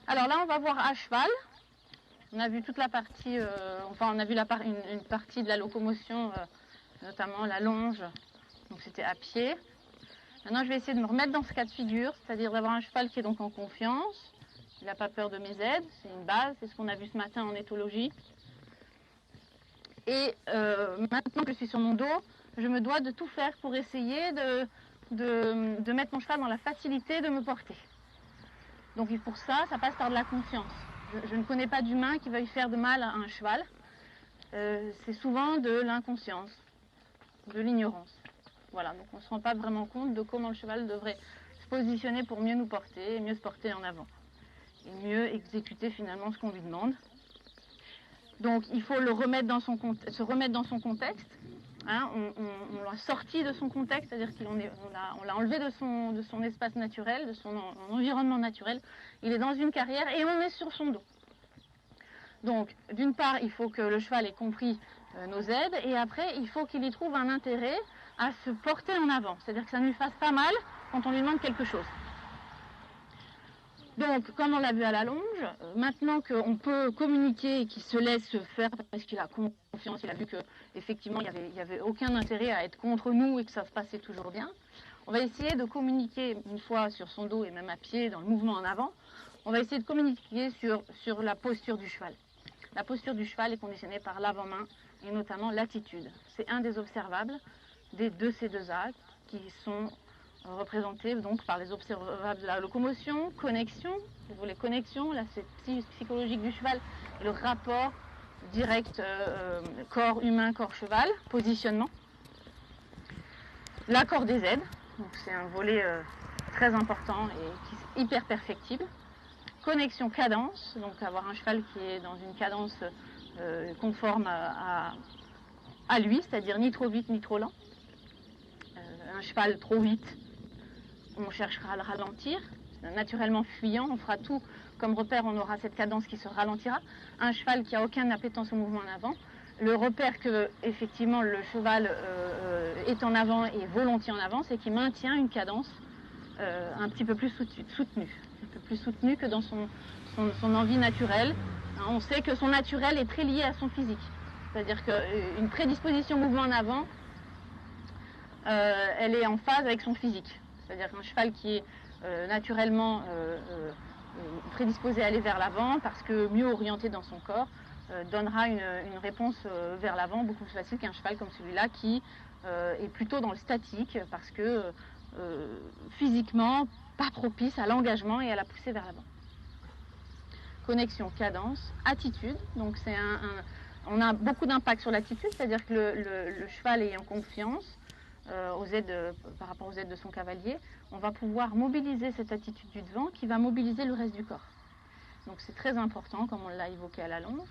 Alors là, on va voir à cheval. On a vu toute la partie, on a vu une partie de la locomotion, notamment la longe. Donc c'était à pied. Maintenant, je vais essayer de me remettre dans ce cas de figure, c'est-à-dire d'avoir un cheval qui est donc en confiance. Il n'a pas peur de mes aides, c'est une base, c'est ce qu'on a vu ce matin en éthologie. Et maintenant que je suis sur mon dos, je me dois de tout faire pour essayer de mettre mon cheval dans la facilité de me porter. Donc pour ça, ça passe par de la confiance. Je ne connais pas d'humain qui veuille faire de mal à un cheval. C'est souvent de l'inconscience, de l'ignorance. Voilà, donc on ne se rend pas vraiment compte de comment le cheval devrait se positionner pour mieux nous porter, et mieux se porter en avant. Et mieux exécuter finalement ce qu'on lui demande. Donc il faut se remettre dans son contexte. Hein, on l'a sorti de son contexte, c'est-à-dire qu'on l'a enlevé de son espace naturel, de son environnement naturel. Il est dans une carrière et on est sur son dos. Donc d'une part, il faut que le cheval ait compris nos aides et après, il faut qu'il y trouve un intérêt à se porter en avant. C'est-à-dire que ça ne lui fasse pas mal quand on lui demande quelque chose. Donc, comme on l'a vu à la longe, maintenant qu'on peut communiquer et qu'il se laisse faire parce qu'il a confiance, il a vu qu'effectivement il n'y avait aucun intérêt à être contre nous et que ça se passait toujours bien, on va essayer de communiquer une fois sur son dos et même à pied dans le mouvement en avant, on va essayer de communiquer sur la posture du cheval. La posture du cheval est conditionnée par l'avant-main et notamment l'attitude. C'est un des observables de ces deux actes qui sont représentés donc par les observables de la locomotion, connexion, les connexions, là c'est psychologique du cheval, et le rapport direct corps humain, corps cheval, positionnement. L'accord des aides, donc c'est un volet très important et qui est hyper perfectible. Connexion cadence, donc avoir un cheval qui est dans une cadence conforme à lui, c'est-à-dire ni trop vite ni trop lent. Un cheval trop vite, on cherchera à le ralentir, naturellement fuyant, on fera tout comme repère, on aura cette cadence qui se ralentira. Un cheval qui n'a aucune appétence au mouvement en avant, le repère que effectivement le cheval est en avant et volontiers en avant, c'est qu'il maintient une cadence un petit peu plus soutenue, un peu plus soutenue que dans son envie naturelle. On sait que son naturel est très lié à son physique, c'est-à-dire qu'une prédisposition au mouvement en avant, elle est en phase avec son physique. C'est-à-dire qu'un cheval qui est naturellement prédisposé à aller vers l'avant, parce que mieux orienté dans son corps, donnera une réponse vers l'avant beaucoup plus facile qu'un cheval comme celui-là qui est plutôt dans le statique, parce que physiquement, pas propice à l'engagement et à la poussée vers l'avant. Connexion, cadence, attitude. Donc on a beaucoup d'impact sur l'attitude, c'est-à-dire que le cheval ayant confiance, par rapport aux aides de son cavalier, on va pouvoir mobiliser cette attitude du devant qui va mobiliser le reste du corps. Donc c'est très important, comme on l'a évoqué à la longe.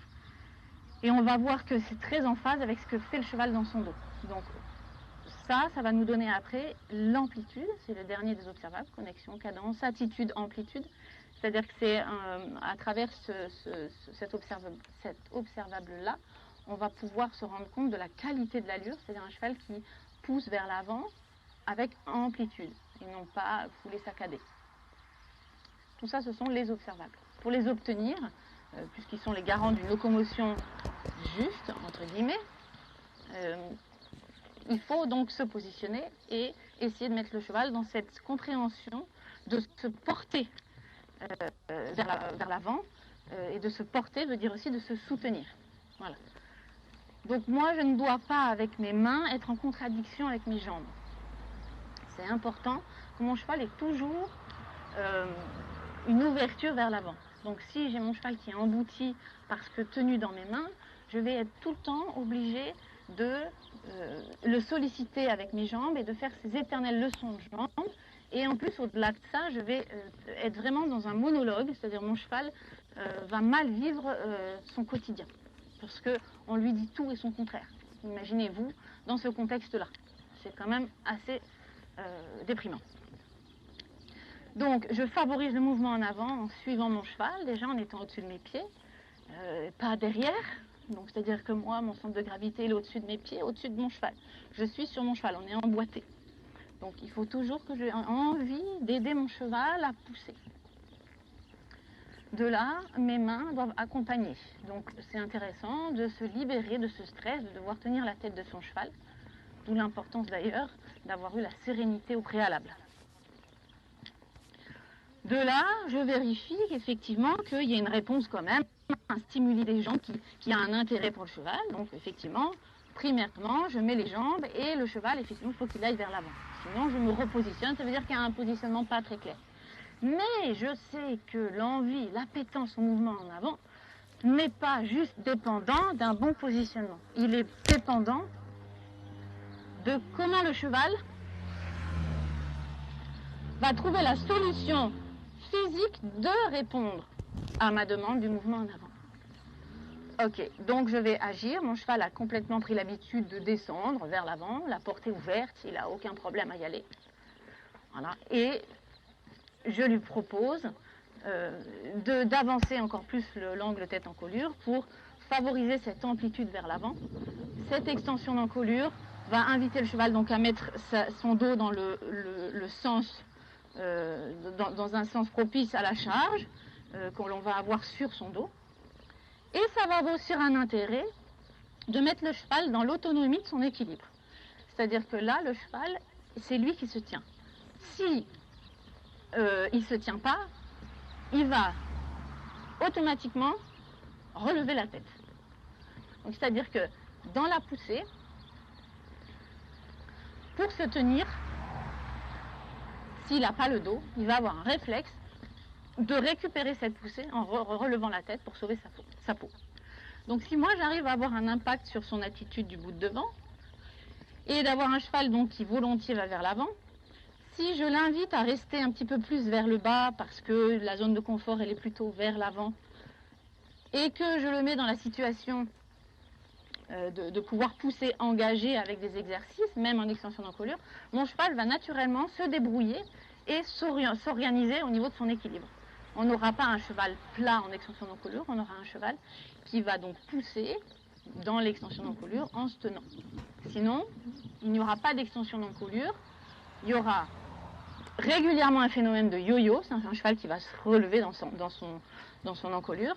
Et on va voir que c'est très en phase avec ce que fait le cheval dans son dos. Donc ça va nous donner après l'amplitude, c'est le dernier des observables, connexion, cadence, attitude, amplitude. C'est-à-dire que c'est à travers cet observable-là, on va pouvoir se rendre compte de la qualité de l'allure, c'est-à-dire un cheval qui pousse vers l'avant avec amplitude et non pas foulée saccadée. Tout ça, ce sont les observables. Pour les obtenir, puisqu'ils sont les garants d'une locomotion juste, entre guillemets, il faut donc se positionner et essayer de mettre le cheval dans cette compréhension de se porter vers l'avant, et de se porter veut dire aussi de se soutenir. Voilà. Donc moi, je ne dois pas, avec mes mains, être en contradiction avec mes jambes. C'est important que mon cheval ait toujours une ouverture vers l'avant. Donc si j'ai mon cheval qui est embouti parce que tenu dans mes mains, je vais être tout le temps obligée de le solliciter avec mes jambes et de faire ces éternelles leçons de jambes. Et en plus, au-delà de ça, je vais être vraiment dans un monologue, c'est-à-dire mon cheval va mal vivre son quotidien. Parce qu'on lui dit tout et son contraire. Imaginez-vous dans ce contexte-là. C'est quand même assez déprimant. Donc, je favorise le mouvement en avant en suivant mon cheval, déjà en étant au-dessus de mes pieds, pas derrière. Donc, c'est-à-dire que moi, mon centre de gravité est au-dessus de mes pieds, au-dessus de mon cheval. Je suis sur mon cheval, on est emboîté. Donc, il faut toujours que j'ai envie d'aider mon cheval à pousser. De là, mes mains doivent accompagner. Donc c'est intéressant de se libérer de ce stress, de devoir tenir la tête de son cheval, d'où l'importance d'ailleurs d'avoir eu la sérénité au préalable. De là, je vérifie effectivement qu'il y a une réponse quand même, un stimuli des jambes qui a un intérêt pour le cheval. Donc effectivement, primairement, je mets les jambes et le cheval, effectivement, il faut qu'il aille vers l'avant. Sinon, je me repositionne, ça veut dire qu'il y a un positionnement pas très clair. Mais je sais que l'envie, l'appétence au mouvement en avant n'est pas juste dépendant d'un bon positionnement. Il est dépendant de comment le cheval va trouver la solution physique de répondre à ma demande du mouvement en avant. Ok, donc je vais agir. Mon cheval a complètement pris l'habitude de descendre vers l'avant, la porte est ouverte, il n'a aucun problème à y aller. Voilà, et je lui propose d'avancer encore plus l'angle tête-encolure pour favoriser cette amplitude vers l'avant. Cette extension d'encolure va inviter le cheval donc à mettre son dos dans le sens, dans un sens propice à la charge qu'on va avoir sur son dos. Et ça va avoir aussi un intérêt de mettre le cheval dans l'autonomie de son équilibre. C'est-à-dire que là, le cheval, c'est lui qui se tient. Si il ne se tient pas, il va automatiquement relever la tête. Donc, c'est-à-dire que dans la poussée, pour se tenir, s'il n'a pas le dos, il va avoir un réflexe de récupérer cette poussée en relevant la tête pour sauver sa peau. Donc si moi j'arrive à avoir un impact sur son attitude du bout de devant et d'avoir un cheval donc qui volontiers va vers l'avant, si je l'invite à rester un petit peu plus vers le bas parce que la zone de confort elle est plutôt vers l'avant et que je le mets dans la situation de pouvoir pousser engagé avec des exercices, même en extension d'encolure, mon cheval va naturellement se débrouiller et s'organiser au niveau de son équilibre. On n'aura pas un cheval plat en extension d'encolure, on aura un cheval qui va donc pousser dans l'extension d'encolure en se tenant. Sinon, il n'y aura pas d'extension d'encolure, il y aura régulièrement un phénomène de yo-yo, c'est un cheval qui va se relever dans son encolure,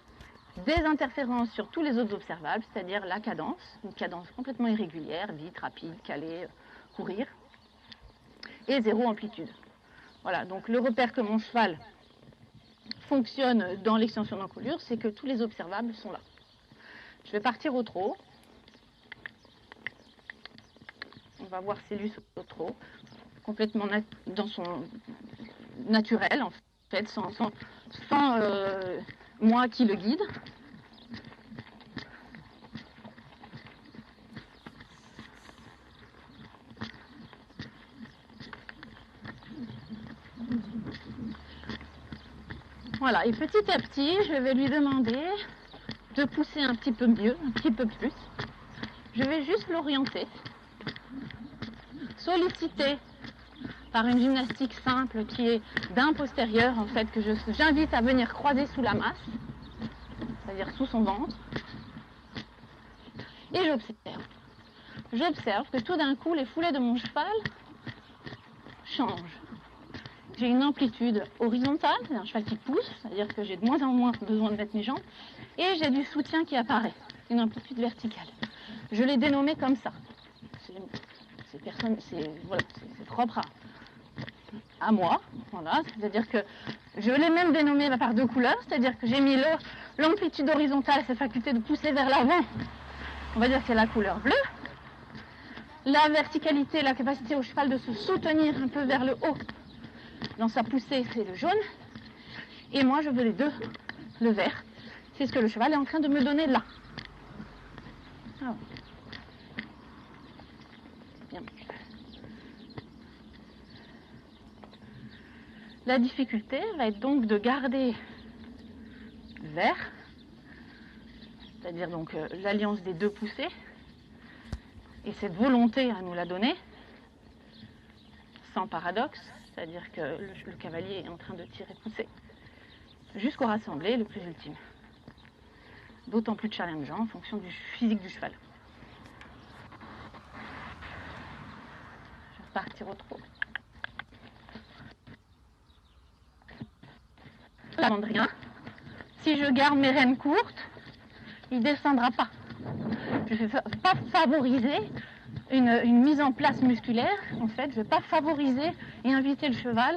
des interférences sur tous les autres observables, c'est-à-dire la cadence, une cadence complètement irrégulière, vite, rapide, calée, courir, et zéro amplitude. Voilà, donc le repère que mon cheval fonctionne dans l'extension d'encolure, c'est que tous les observables sont là. Je vais partir au trot. On va voir Célus au trot, complètement dans son naturel, en fait, sans moi qui le guide. Voilà, et petit à petit, je vais lui demander de pousser un petit peu mieux, un petit peu plus. Je vais juste l'orienter, solliciter par une gymnastique simple qui est d'un postérieur, en fait, que j'invite à venir croiser sous la masse, c'est-à-dire sous son ventre, et j'observe. J'observe que tout d'un coup, les foulées de mon cheval changent. J'ai une amplitude horizontale, c'est un cheval qui pousse, c'est-à-dire que j'ai de moins en moins besoin de mettre mes jambes, et j'ai du soutien qui apparaît, une amplitude verticale. Je l'ai dénommé comme ça. C'est propre à moi, voilà, c'est-à-dire que je l'ai même dénommé par deux couleurs, c'est-à-dire que j'ai mis l'amplitude horizontale, cette faculté de pousser vers l'avant, on va dire que c'est la couleur bleue. La verticalité, la capacité au cheval de se soutenir un peu vers le haut dans sa poussée, c'est le jaune. Et moi, je veux les deux, le vert. C'est ce que le cheval est en train de me donner là. Ah. Bien. La difficulté va être donc de garder le vert, c'est-à-dire donc l'alliance des deux poussées, et cette volonté à nous la donner, sans paradoxe, c'est-à-dire que le cavalier est en train de tirer pousser, jusqu'au rassemblé, le plus ultime. D'autant plus challengeant en fonction du physique du cheval. Je vais repartir au trot. Je ne demande rien. Si je garde mes rênes courtes, il ne descendra pas. Je ne vais pas favoriser une mise en place musculaire. En fait, je ne vais pas favoriser et inviter le cheval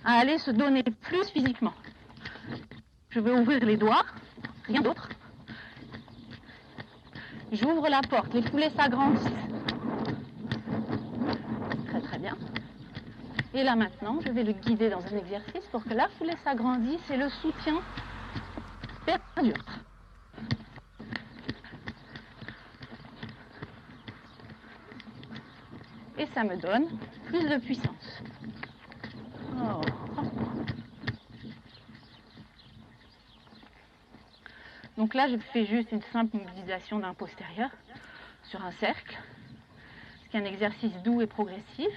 à aller se donner plus physiquement. Je vais ouvrir les doigts, rien d'autre. J'ouvre la porte, les foulées s'agrandissent. Très très bien. Et là maintenant, je vais le guider dans un exercice pour que la foulée s'agrandisse et le soutien perdure. Et ça me donne plus de puissance. Oh. Donc là, je fais juste une simple mobilisation d'un postérieur sur un cercle, ce qui est un exercice doux et progressif.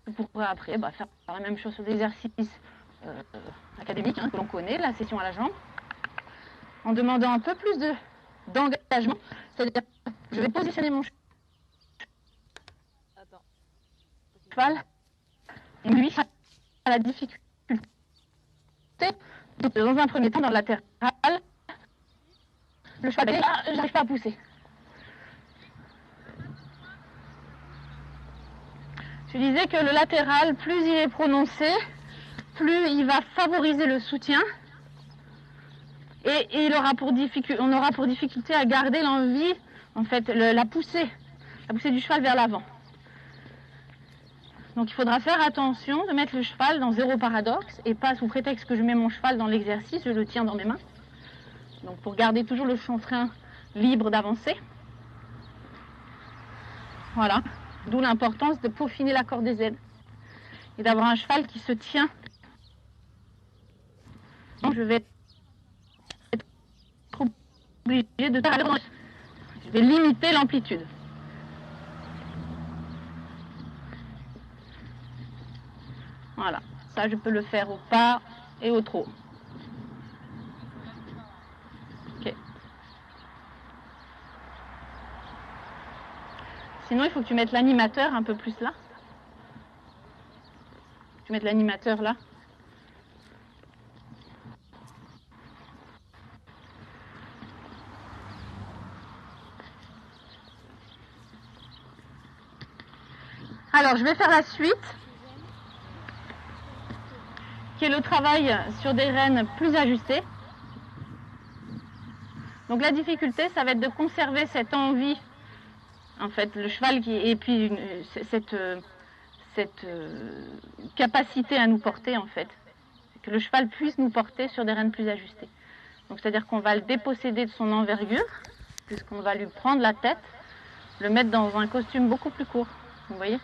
Je pourrais après faire la même chose sur des exercices académiques que l'on connaît, la session à la jambe, en demandant un peu plus d'engagement. C'est-à-dire, je vais positionner mon cheval, et lui, à la difficulté, dans un premier temps, dans le latéral, le cheval, j'arrive pas à pousser. Je disais que le latéral, plus il est prononcé, plus il va favoriser le soutien et on aura pour difficulté à garder l'envie, en fait, la poussée du cheval vers l'avant. Donc il faudra faire attention de mettre le cheval dans zéro paradoxe et pas sous prétexte que je mets mon cheval dans l'exercice, je le tiens dans mes mains. Donc pour garder toujours le chanfrein libre d'avancer. Voilà. D'où l'importance de peaufiner la corde des aides et d'avoir un cheval qui se tient. Donc je vais être obligé de... Je vais limiter l'amplitude. Voilà. Ça, je peux le faire au pas et au trot. Ok. Sinon, il faut que tu mettes l'animateur un peu plus là. Tu mettes l'animateur là. Alors, je vais faire la suite, qui est le travail sur des rênes plus ajustées. Donc la difficulté, ça va être de conserver cette envie, en fait, le cheval et puis cette capacité à nous porter, en fait, que le cheval puisse nous porter sur des rênes plus ajustées. Donc c'est-à-dire qu'on va le déposséder de son envergure, puisqu'on va lui prendre la tête, le mettre dans un costume beaucoup plus court, vous voyez.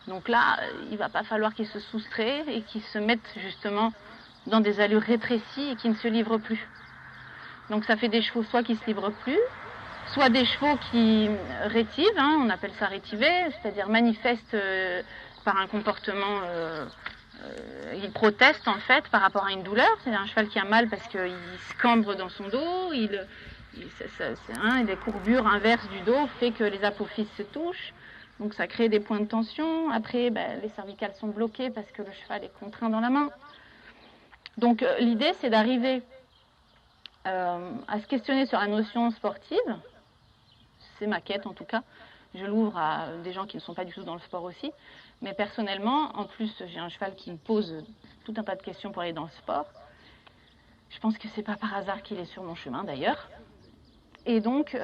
Donc là, il ne va pas falloir qu'il se soustrait et qu'il se mette justement dans des allures rétrécies et qu'il ne se livre plus. Donc ça fait des chevaux soit qui ne se livrent plus, soit des chevaux qui rétivent, on appelle ça rétiver, c'est-à-dire manifestent par un comportement, ils protestent en fait par rapport à une douleur. C'est-à-dire un cheval qui a mal parce qu'il se cambre dans son dos, les courbures inverses du dos fait que les apophyses se touchent. Donc ça crée des points de tension. Après, les cervicales sont bloquées parce que le cheval est contraint dans la main. Donc l'idée, c'est d'arriver à se questionner sur la notion sportive. C'est ma quête en tout cas. Je l'ouvre à des gens qui ne sont pas du tout dans le sport aussi. Mais personnellement, en plus, j'ai un cheval qui me pose tout un tas de questions pour aller dans le sport. Je pense que c'est pas par hasard qu'il est sur mon chemin d'ailleurs. Et donc,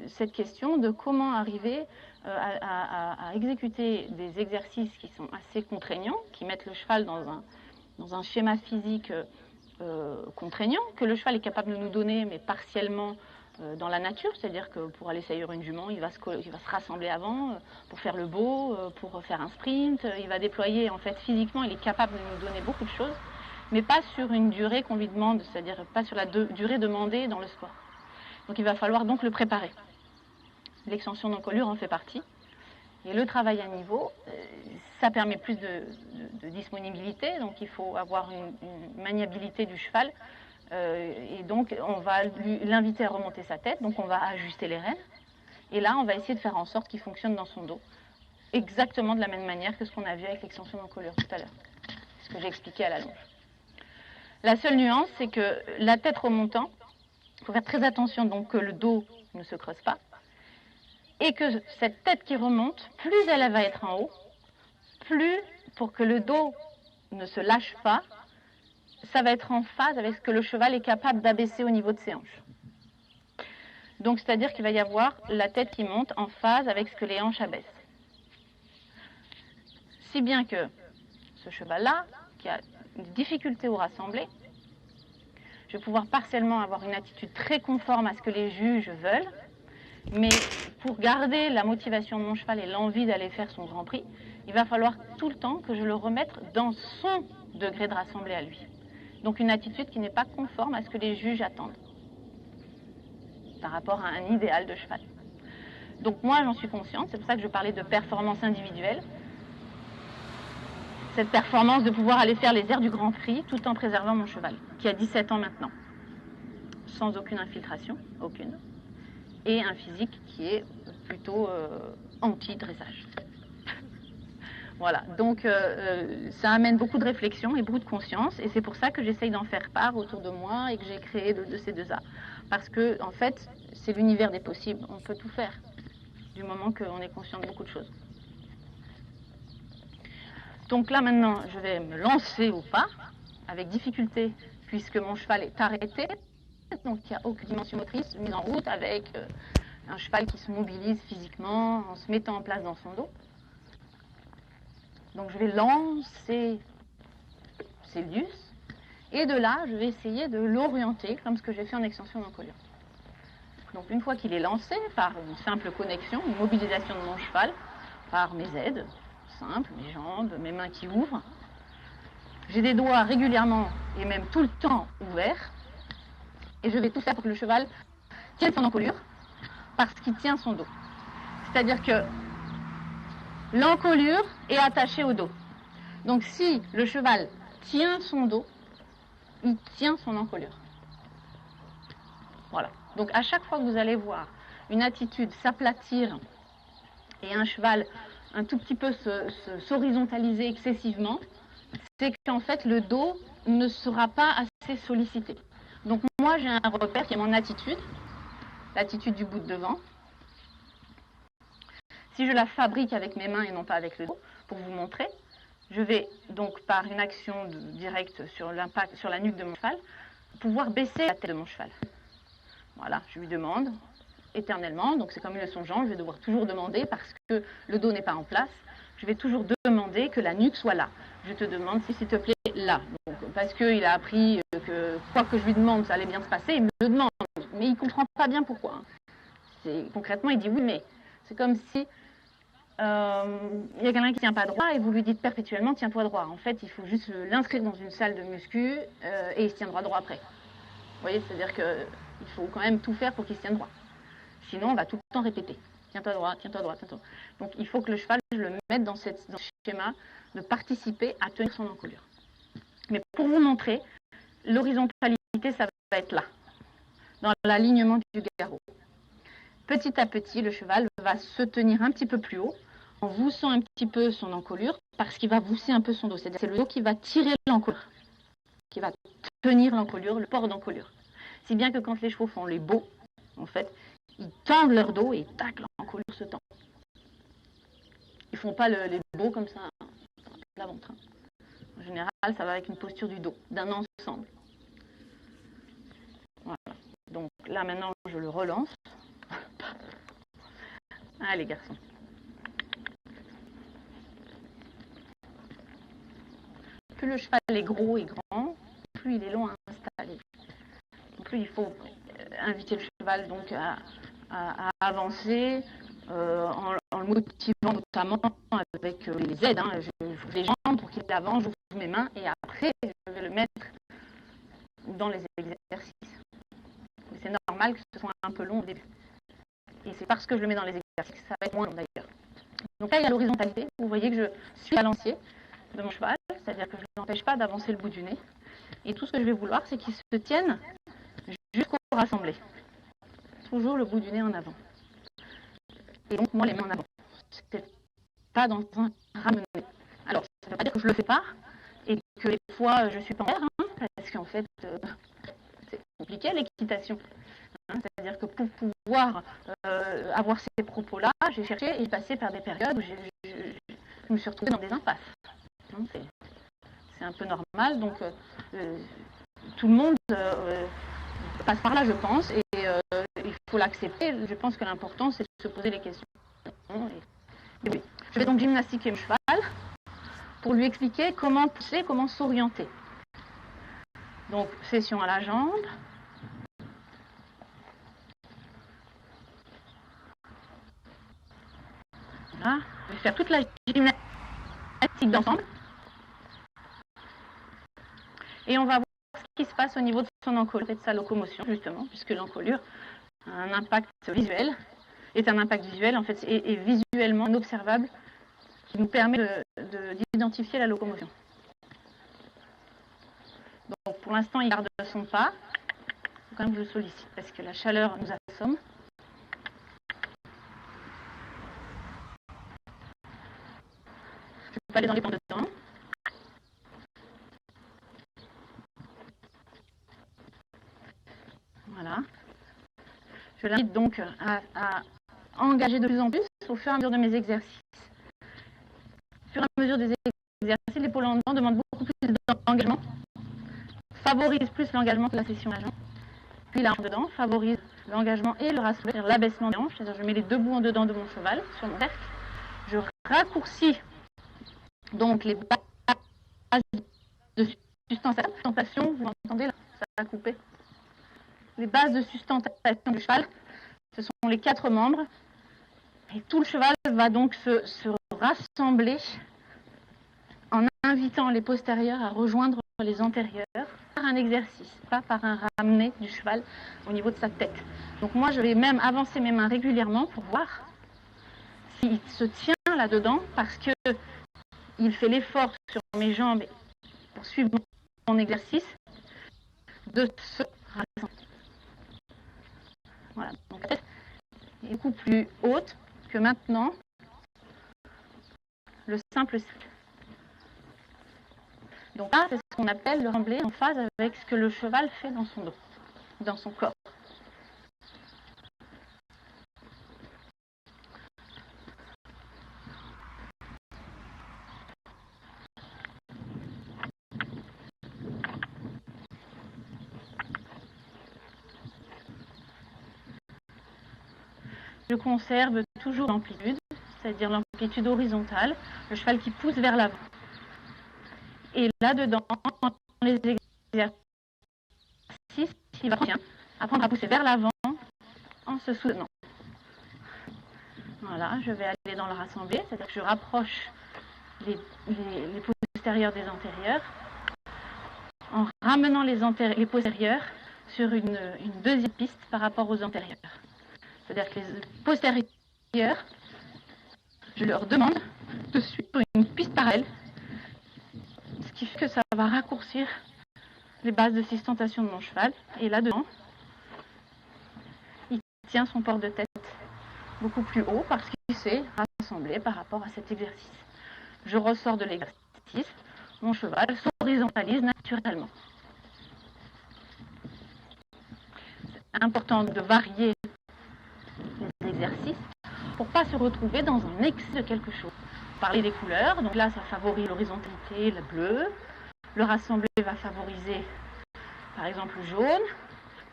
cette question de comment arriver à exécuter des exercices qui sont assez contraignants, qui mettent le cheval dans un schéma physique contraignant, que le cheval est capable de nous donner, mais partiellement dans la nature, c'est-à-dire que pour aller saillir une jument, il va se rassembler avant pour faire le beau, pour faire un sprint, il va déployer, en fait, physiquement, il est capable de nous donner beaucoup de choses, mais pas sur une durée qu'on lui demande, c'est-à-dire pas sur la durée demandée dans le sport. Donc il va falloir donc le préparer. L'extension d'encolure en fait partie. Et le travail à niveau, ça permet plus de disponibilité, donc il faut avoir une maniabilité du cheval. Et donc on va l'inviter à remonter sa tête, donc on va ajuster les rênes. Et là, on va essayer de faire en sorte qu'il fonctionne dans son dos, exactement de la même manière que ce qu'on a vu avec l'extension d'encolure tout à l'heure, ce que j'ai expliqué à la longe. La seule nuance, c'est que la tête remontant, il faut faire très attention donc que le dos ne se creuse pas, et que cette tête qui remonte, plus elle va être en haut, plus, pour que le dos ne se lâche pas, ça va être en phase avec ce que le cheval est capable d'abaisser au niveau de ses hanches. Donc, c'est-à-dire qu'il va y avoir la tête qui monte en phase avec ce que les hanches abaissent. Si bien que ce cheval-là, qui a une difficulté au rassemblé, je vais pouvoir partiellement avoir une attitude très conforme à ce que les juges veulent, mais pour garder la motivation de mon cheval et l'envie d'aller faire son Grand Prix, il va falloir tout le temps que je le remette dans son degré de rassemblé à lui. Donc une attitude qui n'est pas conforme à ce que les juges attendent par rapport à un idéal de cheval. Donc moi j'en suis consciente, c'est pour ça que je parlais de performance individuelle. Cette performance de pouvoir aller faire les airs du Grand Prix tout en préservant mon cheval, qui a 17 ans maintenant, sans aucune infiltration, aucune, et un physique qui est plutôt anti-dressage. Voilà, donc ça amène beaucoup de réflexion et beaucoup de conscience, et c'est pour ça que j'essaye d'en faire part autour de moi et que j'ai créé de ces deux arts. Parce que, en fait, c'est l'univers des possibles, on peut tout faire, du moment qu'on est conscient de beaucoup de choses. Donc là maintenant, je vais me lancer au pas, avec difficulté, puisque mon cheval est arrêté, donc il n'y a aucune dimension motrice mise en route, avec un cheval qui se mobilise physiquement en se mettant en place dans son dos. Donc je vais lancer Célius, et de là, je vais essayer de l'orienter, comme ce que j'ai fait en extension d'encolure. Donc une fois qu'il est lancé, par une simple connexion, une mobilisation de mon cheval, par mes aides, simples, mes jambes, mes mains qui ouvrent, j'ai des doigts régulièrement et même tout le temps ouverts, et je vais tout faire pour que le cheval tienne son encolure, parce qu'il tient son dos. C'est-à-dire que l'encolure est attachée au dos. Donc si le cheval tient son dos, il tient son encolure. Voilà. Donc à chaque fois que vous allez voir une attitude s'aplatir et un cheval un tout petit peu s'horizontaliser excessivement, c'est qu'en fait le dos ne sera pas assez sollicité. Donc moi j'ai un repère qui est mon attitude, l'attitude du bout de devant. Si je la fabrique avec mes mains et non pas avec le dos, pour vous montrer, je vais donc par une action directe sur l'impact sur la nuque de mon cheval, pouvoir baisser la tête de mon cheval. Voilà, je lui demande éternellement, donc c'est comme une leçon de Jean, je vais devoir toujours demander parce que le dos n'est pas en place, je vais toujours demander que la nuque soit là. Je te demande si s'il te plaît là. Donc, parce qu'il a appris que quoi que je lui demande, ça allait bien se passer, il me le demande, mais il ne comprend pas bien pourquoi. Concrètement, il dit oui, mais c'est comme si il y a quelqu'un qui ne tient pas droit et vous lui dites perpétuellement tiens-toi droit. En fait, il faut juste l'inscrire dans une salle de muscu et il se tiendra droit après. Vous voyez, c'est-à-dire qu'il faut quand même tout faire pour qu'il se tienne droit. Sinon, on va tout le temps répéter. Tiens-toi droit, tiens-toi droit, tiens-toi droit. Donc, il faut que le cheval, je le mette dans ce schéma de participer à tenir son encolure. Mais pour vous montrer, l'horizontalité, ça va être là, dans l'alignement du garrot. Petit à petit, le cheval va se tenir un petit peu plus haut, en voussant un petit peu son encolure, parce qu'il va vousser un peu son dos. C'est-à-dire que c'est le dos qui va tirer l'encolure, qui va tenir l'encolure, le port d'encolure. Si bien que quand les chevaux font les beaux, en fait, ils tendent leur dos et tac, l'encolure se tend. Ils ne font pas les beaux comme ça, la ventre. En général, ça va avec une posture du dos, d'un ensemble. Voilà. Donc là, maintenant, je le relance. Allez, garçons. Plus le cheval est gros et grand, plus il est long à installer. Plus il faut inviter le cheval donc à avancer en le motivant notamment avec les aides. Hein. J'ouvre les jambes pour qu'il avance, j'ouvre mes mains et après je vais le mettre dans les exercices. C'est normal que ce soit un peu long au début. Et c'est parce que je le mets dans les exercices que ça va être moins long d'ailleurs. Donc là il y a l'horizontalité, vous voyez que je suis balancier de mon cheval, c'est-à-dire que je ne l'empêche pas d'avancer le bout du nez. Et tout ce que je vais vouloir, c'est qu'il se tienne jusqu'au rassemblé. Toujours le bout du nez en avant. Et donc, moi, les mains en avant. C'est pas dans un ramené. Alors, ça ne veut pas dire que je ne le fais pas et que des fois, je suis pas en l'air. Hein. parce qu'en fait, c'est compliqué l'équitation. Hein, c'est-à-dire que pour pouvoir avoir ces propos-là, j'ai cherché et j'ai passé par des périodes où je me suis retrouvée dans des impasses. Hein, c'est un peu normal, donc tout le monde passe par là, je pense, et il faut l'accepter. Je pense que l'important, c'est de se poser les questions. Et oui. Je vais donc gymnastiquer mon cheval pour lui expliquer comment pousser, comment s'orienter. Donc, session à la jambe. Voilà. Je vais faire toute la gymnastique d'ensemble. Et on va voir ce qui se passe au niveau de son encolure et de sa locomotion, justement, puisque l'encolure a un impact visuel, est un impact visuel, en fait, et visuellement observable, qui nous permet d'identifier la locomotion. Donc, pour l'instant, il garde son pas. Il faut quand même que je sollicite, parce que la chaleur nous assomme. Je ne peux pas aller dans les pans dedans. Voilà. Je l'invite donc à engager de plus en plus au fur et à mesure de mes exercices. Au fur et à mesure des exercices, l'épaule en dedans demande beaucoup plus d'engagement, favorise plus l'engagement que la session à jambe. Puis la en dedans favorise l'engagement et le rassemblement, c'est-à-dire l'abaissement des hanches. C'est-à-dire je mets les deux bouts en dedans de mon cheval sur mon cercle. Je raccourcis donc les bases de sustentation. Vous entendez là, ça a coupé. Les bases de sustentation du cheval, ce sont les 4 membres. Et tout le cheval va donc se rassembler en invitant les postérieurs à rejoindre les antérieurs par un exercice, pas par un ramené du cheval au niveau de sa tête. Donc moi, je vais même avancer mes mains régulièrement pour voir s'il se tient là-dedans, parce qu'il fait l'effort sur mes jambes pour suivre mon exercice de se rassembler. Voilà. Donc la tête est beaucoup plus haute que maintenant le simple cercle. Donc là, c'est ce qu'on appelle le rassemblé en phase avec ce que le cheval fait dans son dos, dans son corps. Je conserve toujours l'amplitude, c'est-à-dire l'amplitude horizontale, le cheval qui pousse vers l'avant. Et là-dedans, dans les exercices, il va apprendre à pousser vers l'avant en se soutenant. Voilà, je vais aller dans le rassemblé, c'est-à-dire que je rapproche les postérieurs des antérieurs en ramenant les postérieurs sur une deuxième piste par rapport aux antérieurs. C'est-à-dire que les postérieurs, je leur demande de suivre une piste parallèle, ce qui fait que ça va raccourcir les bases de sustentation de mon cheval. Et là-dedans, il tient son port de tête beaucoup plus haut parce qu'il s'est rassemblé par rapport à cet exercice. Je ressors de l'exercice, mon cheval s'horizontalise naturellement. C'est important de varier les exercices pour ne pas se retrouver dans un excès de quelque chose. Parler des couleurs, donc là ça favorise l'horizontalité, le bleu. Le rassemblé va favoriser par exemple le jaune.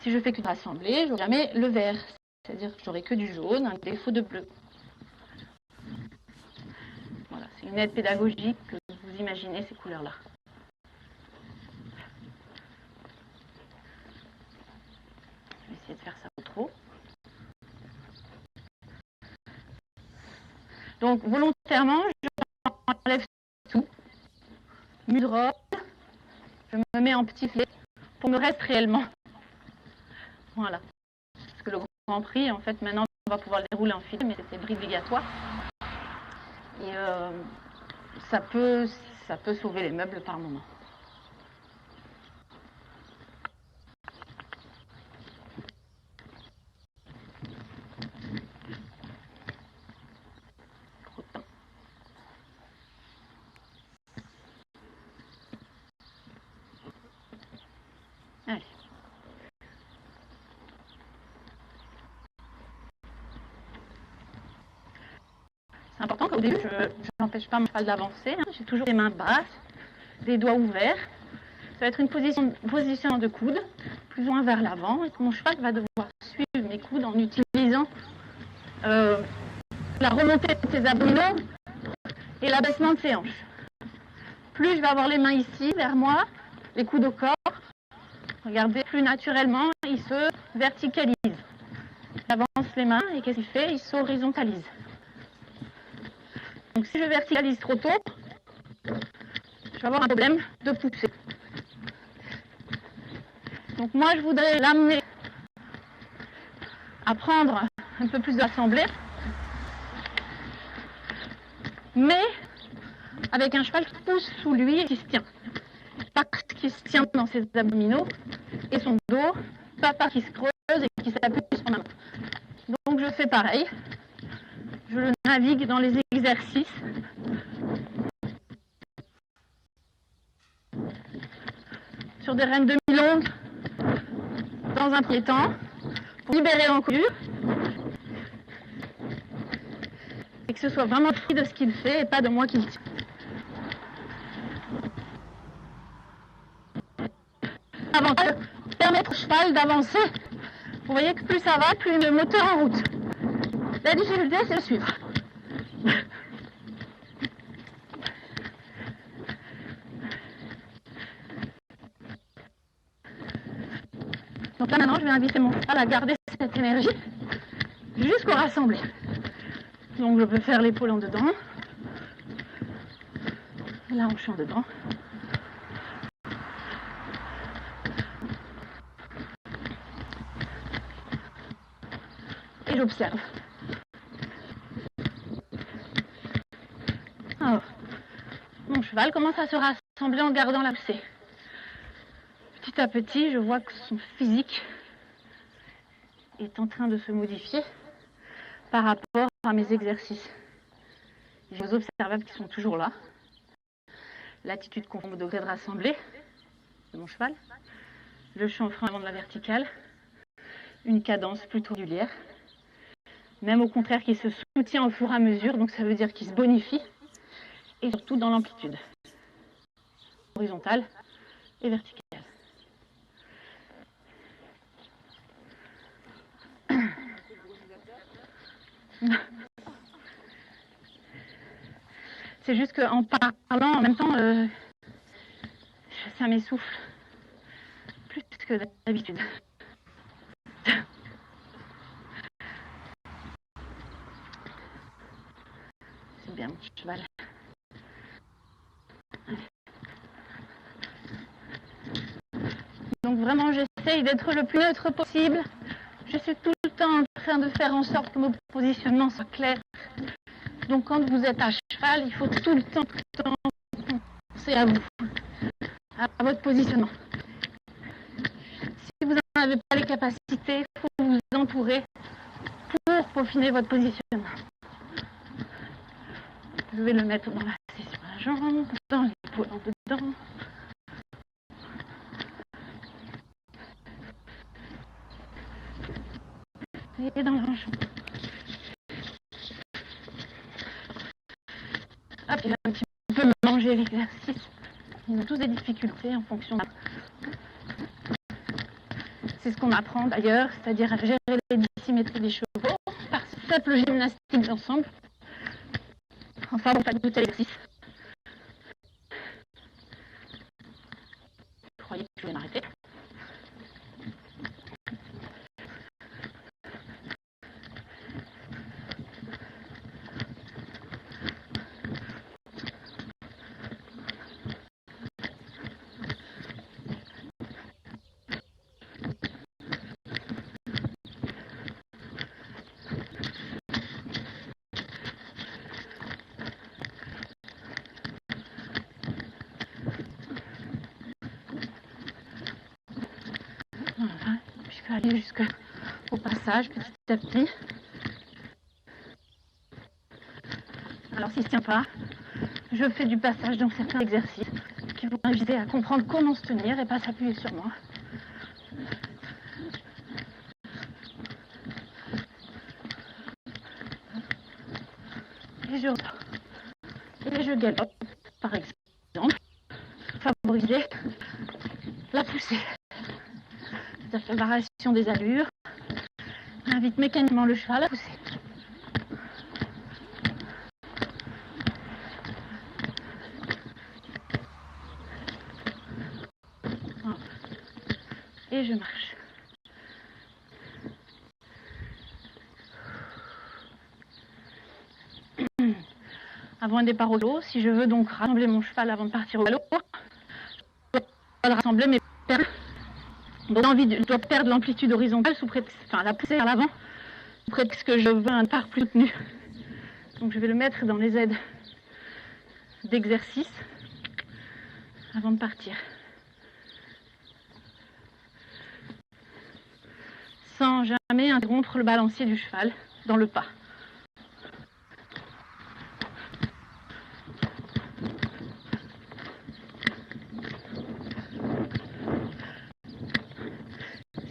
Si je fais que du rassemblé, je n'aurai jamais le vert, c'est-à-dire que j'aurai que du jaune, un défaut de bleu. Voilà, c'est une aide pédagogique que vous imaginez ces couleurs-là. Je vais essayer de faire ça pas trop. Donc volontairement, j'enlève tout. Mudrobe, je me mets en petit filet pour me reste réellement. Voilà. Parce que le Grand Prix, en fait, maintenant, on va pouvoir le dérouler en filet, mais c'était obligatoire. Et ça peut sauver les meubles par moment. Au début, je n'empêche pas mon cheval d'avancer. Hein. J'ai toujours les mains basses, les doigts ouverts. Ça va être une position de coude, plus ou moins vers l'avant. Et mon cheval va devoir suivre mes coudes en utilisant la remontée de ses abdominaux et l'abaissement de ses hanches. Plus je vais avoir les mains ici, vers moi, les coudes au corps, regardez, plus naturellement, il se verticalise. Il avance les mains et qu'est-ce qu'il fait? Il s'horizontalise. Donc si je verticalise trop tôt, je vais avoir un problème de poussée. Donc moi, je voudrais l'amener à prendre un peu plus d'assemblée, mais avec un cheval qui pousse sous lui et qui se tient. Pas qui se tient dans ses abdominaux et son dos, pas qui se creuse et qui s'appuie sur ma main. Donc je fais pareil. Je le navigue dans les exercices. Sur des rênes demi-longues, dans un premier temps, pour libérer l'encolure et que ce soit vraiment pris de ce qu'il fait et pas de moi qui le tiens. Avant de permettre au cheval d'avancer, vous voyez que plus ça va, plus il met le moteur en route. La difficulté, c'est de suivre. Donc là maintenant, je vais inviter mon cheval à garder cette énergie jusqu'au rassemblé. Donc je peux faire l'épaule en dedans, la hanche en dedans. Et j'observe. Alors, mon cheval commence à se rassembler en gardant la poussée. Petit à petit, je vois que son physique est en train de se modifier par rapport à mes exercices. J'ai des observables qui sont toujours là. L'attitude conforme au degré de rassemblée de mon cheval. Le chanfrein avant de la verticale. Une cadence plutôt régulière. Même au contraire qui se soutient au fur et à mesure, donc ça veut dire qu'il se bonifie. Et surtout dans l'amplitude. Horizontale et verticale. C'est juste qu'en parlant, en même temps, ça m'essouffle plus que d'habitude. C'est bien mon petit cheval. Donc vraiment, j'essaye d'être le plus neutre possible. Je suis tout le temps en train de faire en sorte que mon positionnement soit clair. Donc quand vous êtes à cheval, il faut tout le temps penser à vous, à votre positionnement. Si vous n'en avez pas les capacités, il faut vous entourer pour peaufiner votre positionnement. Je vais le mettre dans la sur la jambe, dans l'épaule en dedans. Et dans la jambe. Hop, il va un petit peu manger l'exercice. Ils ont tous des difficultés en fonction de... C'est ce qu'on apprend d'ailleurs, c'est-à-dire à gérer les dissymétries des chevaux par simple gymnastique d'ensemble. Enfin, bon, pas de tout l'exercice. Je croyais que je vais m'arrêter. Voilà, je vais aller jusqu'au passage petit à petit. Alors s'il ne se tient pas, je fais du passage dans certains exercices qui vont inviter à comprendre comment se tenir et pas s'appuyer sur moi. Et je repars. Et je galope, par exemple, favoriser la poussée. C'est-à-dire que la variation des allures invite mécaniquement le cheval à pousser. Voilà. Et je marche. Avant un départ au galop, si je veux donc rassembler mon cheval avant de partir au galop, je dois rassembler mes perles. Donc je dois perdre l'amplitude horizontale sous prétexte, enfin la pousser à l'avant, sous prétexte que je veux un départ plus soutenu. Donc je vais le mettre dans les aides d'exercice avant de partir. Sans jamais interrompre le balancier du cheval dans le pas.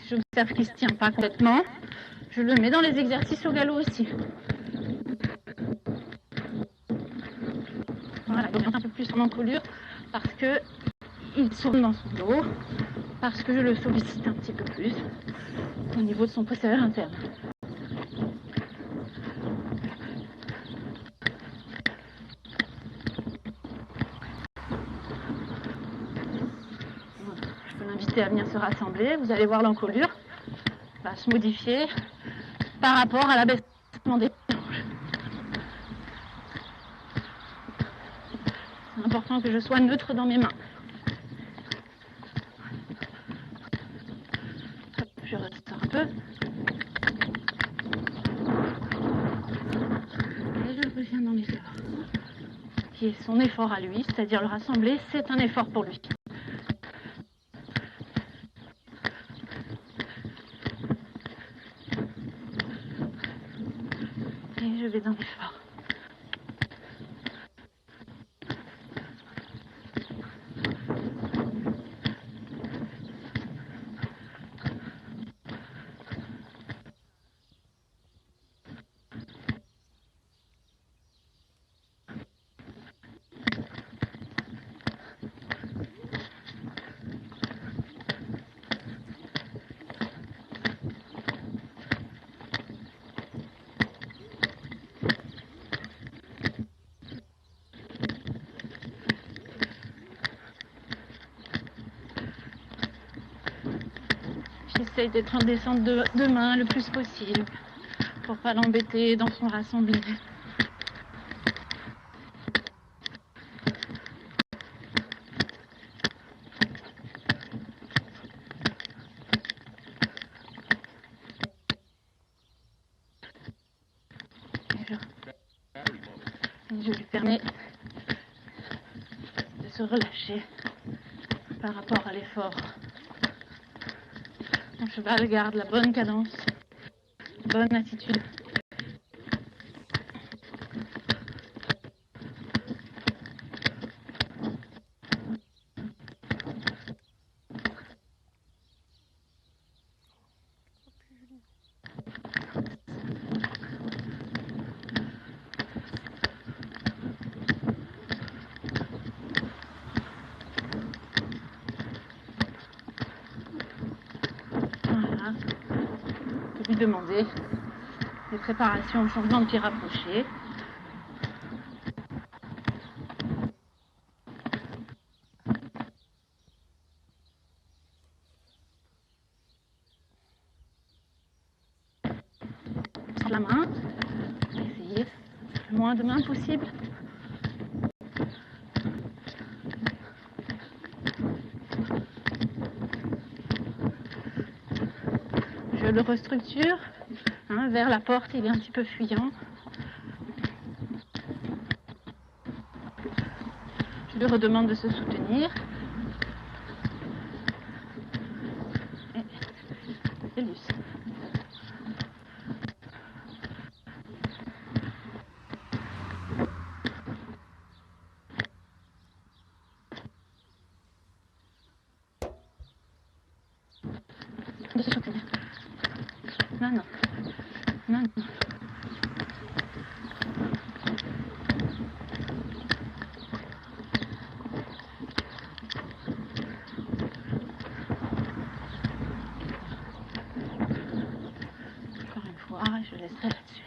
Si j'observe qu'il ne se tient pas complètement, je le mets dans les exercices au galop aussi. Voilà, donc un peu plus en encolure parce que il tourne dans son dos, parce que je le sollicite un petit peu plus au niveau de son postérieur interne. Je peux l'inviter à venir se rassembler. Vous allez voir l'encolure va se modifier par rapport à l'abaissement des hanches. C'est important que je sois neutre dans mes mains. Je ressors un peu. Et je reviens dans l'effort. Qui est son effort à lui, c'est-à-dire le rassembler, c'est un effort pour lui. Et je vais dans l'effort. J'essaye d'être en descente de main le plus possible pour pas l'embêter dans son rassemblement. Je lui permets de se relâcher par rapport à l'effort. Mon cheval garde la bonne cadence, bonne attitude. Voilà. Je peux lui demander des préparations au changement de pied rapproché. Sur la main, on va essayer le moins de mains possible. Je le restructure vers la porte, il est un petit peu fuyant. Je lui redemande de se soutenir. Et Luce. De se soutenir. Non, non. Non, non. laisserai là-dessus.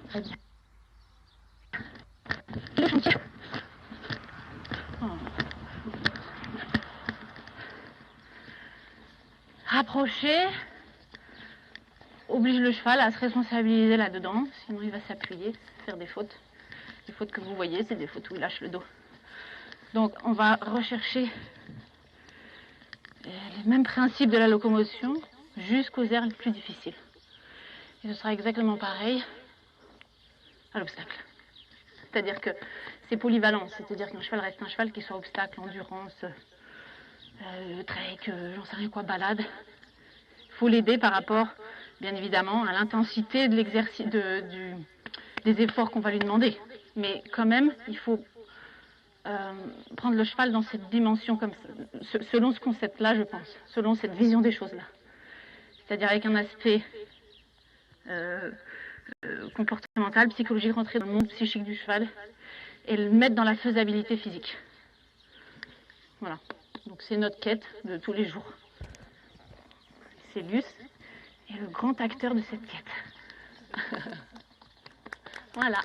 Très bien. Le chantier. Oh. Rapprocher oblige le cheval à se responsabiliser là-dedans, sinon il va s'appuyer, faire des fautes. Les fautes que vous voyez, c'est des fautes où il lâche le dos. Donc on va rechercher les mêmes principes de la locomotion jusqu'aux aires les plus difficiles. Et ce sera exactement pareil à l'obstacle. C'est-à-dire que c'est polyvalent, c'est-à-dire qu'un cheval reste un cheval qui soit obstacle, endurance, trek, j'en sais rien quoi, balade. Il faut l'aider par rapport, bien évidemment, à l'intensité de l'exercice, des efforts qu'on va lui demander. Mais quand même, il faut prendre le cheval dans cette dimension, comme selon ce concept-là, je pense, selon cette vision des choses-là. C'est-à-dire avec un aspect comportemental, psychologique, rentrer dans le monde psychique du cheval et le mettre dans la faisabilité physique. Voilà. Donc c'est notre quête de tous les jours. C'est Luce est le grand acteur de cette quête. Voilà.